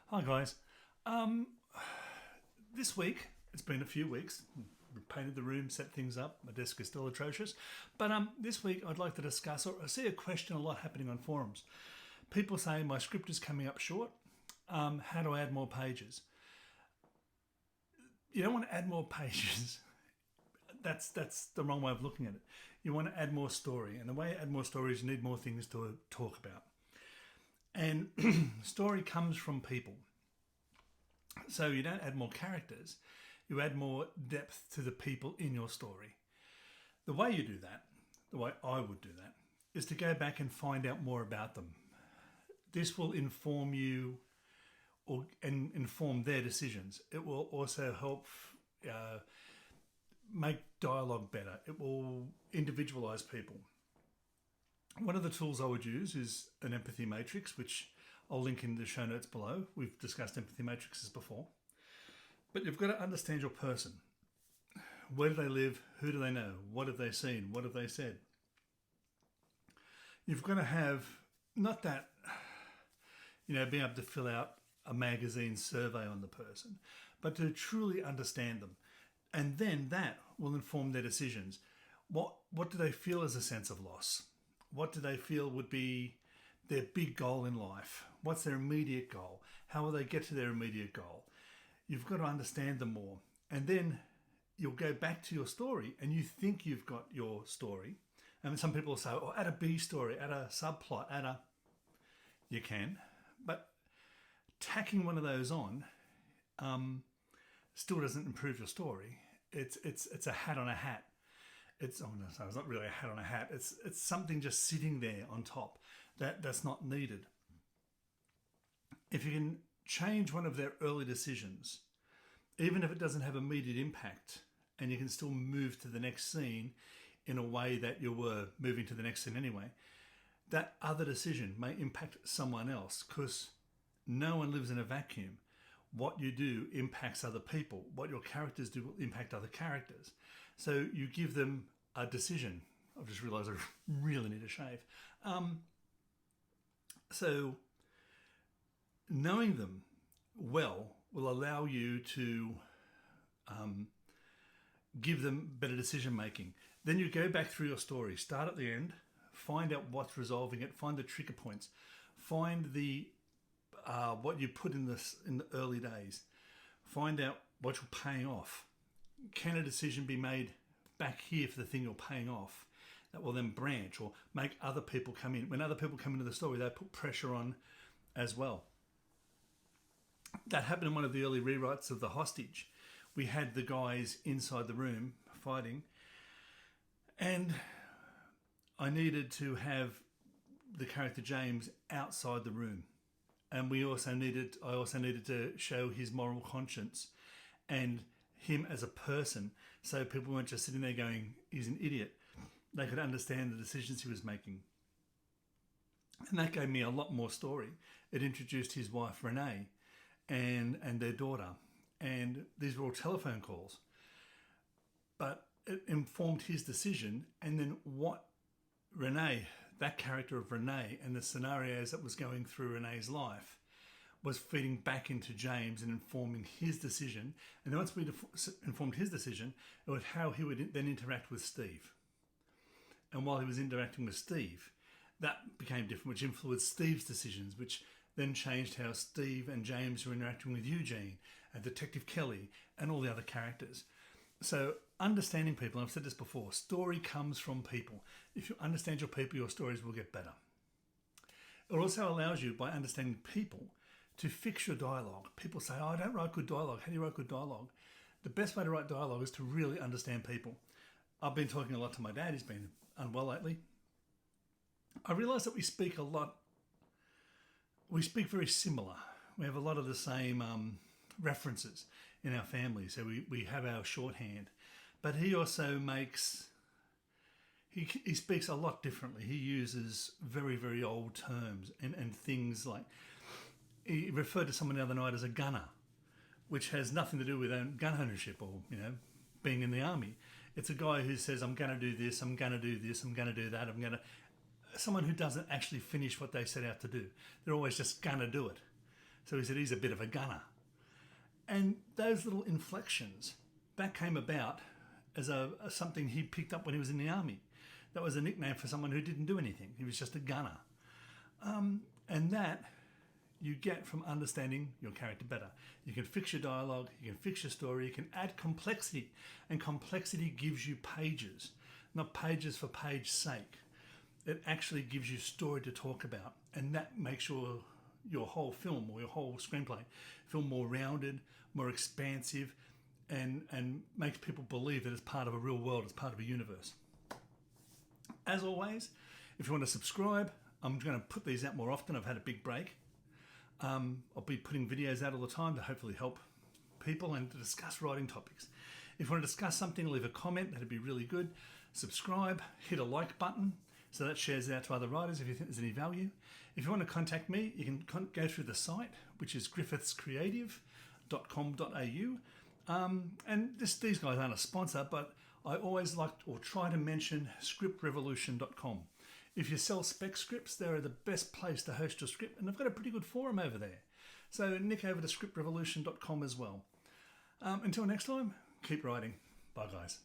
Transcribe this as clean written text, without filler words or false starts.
Hi guys. Um, this week it's been a few weeks. Painted the room, set things up. My desk is still atrocious, but this week I'd like to discuss or I see a question a lot happening on forums. People say my script is coming up short. How do I add more pages? You don't want to add more pages. That's the wrong way of looking at it. You want to add more story, and the way you add more story is you need more things to talk about. And story comes from people. So you don't add more characters, you add more depth to the people in your story. The way you do that, the way I would do that, is to go back and find out more about them. This will inform you and inform their decisions. It will also help uh, make dialogue better. It will individualize people. One of the tools I would use is an empathy matrix, which I'll link in the show notes below. We've discussed empathy matrices before. But you've got to understand your person. Where do they live? Who do they know? What have they seen? What have they said? You've got to have, not that, being able to fill out a magazine survey on the person, but to truly understand them. And then that will inform their decisions. What do they feel as a sense of loss? What do they feel would be their big goal in life? What's their immediate goal? How will they get to their immediate goal? You've got to understand them more. And then you'll go back to your story and you think you've got your story. And some people will say, oh, add a B story, add a subplot, You can. But tacking one of those on still doesn't improve your story. It's a hat on a hat. It's not really a hat on a hat. It's something just sitting there on top that's not needed. If you can change one of their early decisions, even if it doesn't have immediate impact, and you can still move to the next scene in a way that you were moving to the next scene anyway, that other decision may impact someone else, because no one lives in a vacuum. What you do impacts other people. What your characters do will impact other characters. So you give them a decision. I've just realised I really need a shave. So knowing them well will allow you to give them better decision making. Then you go back through your story, start at the end, find out what's resolving it, find the trigger points, find the what you put in the early days, find out what you're paying off. Can a decision be made back here for the thing you're paying off that will then branch or make other people come in? When other people come into the story, they put pressure on as well. That happened in one of the early rewrites of The Hostage. We had the guys inside the room fighting, and I needed to have the character James outside the room. And I also needed to show his moral conscience and him as a person, so people weren't just sitting there going, he's an idiot. They could understand the decisions he was making. And that gave me a lot more story. It introduced his wife, Renee, and their daughter. And these were all telephone calls. But it informed his decision, and then what Renee, that character of Renee, and the scenarios that was going through Renee's life was feeding back into James and informing his decision. And then once we informed his decision, it was how he would then interact with Steve. And while he was interacting with Steve, that became different, which influenced Steve's decisions, which then changed how Steve and James were interacting with Eugene and Detective Kelly and all the other characters. So understanding people, and I've said this before, story comes from people. If you understand your people, your stories will get better. It also allows you, by understanding people, to fix your dialogue. People say, oh, I don't write good dialogue. How do you write good dialogue? The best way to write dialogue is to really understand people. I've been talking a lot to my dad. He's been unwell lately. I realise that we speak a lot. We speak very similar. We have a lot of the same references in our family. So we have our shorthand. But he also he speaks a lot differently. He uses very, very old terms and things like, he referred to someone the other night as a gunner, which has nothing to do with gun ownership or, being in the army. It's a guy who says, I'm going to do this, I'm going to do this, I'm going to do that, someone who doesn't actually finish what they set out to do. They're always just going to do it. So he said he's a bit of a gunner. And those little inflections, that came about as something he picked up when he was in the army. That was a nickname for someone who didn't do anything. He was just a gunner. And that you get from understanding your character better. You can fix your dialogue, you can fix your story, you can add complexity. And complexity gives you pages, not pages for page sake. It actually gives you story to talk about. And that makes your whole film or your whole screenplay feel more rounded, more expansive, and makes people believe that it's part of a real world, it's part of a universe. As always, if you want to subscribe, I'm going to put these out more often. I've had a big break. I'll be putting videos out all the time to hopefully help people and to discuss writing topics. If you want to discuss something, leave a comment. That'd be really good. Subscribe, hit a like button, so that shares it out to other writers if you think there's any value. If you want to contact me, you can go through the site, which is griffithscreative.com.au. And these guys aren't a sponsor, but I always like or try to mention scriptrevolution.com. If you sell spec scripts, they're the best place to host your script, and they've got a pretty good forum over there. So nick over to scriptrevolution.com as well. Until next time, keep writing. Bye, guys.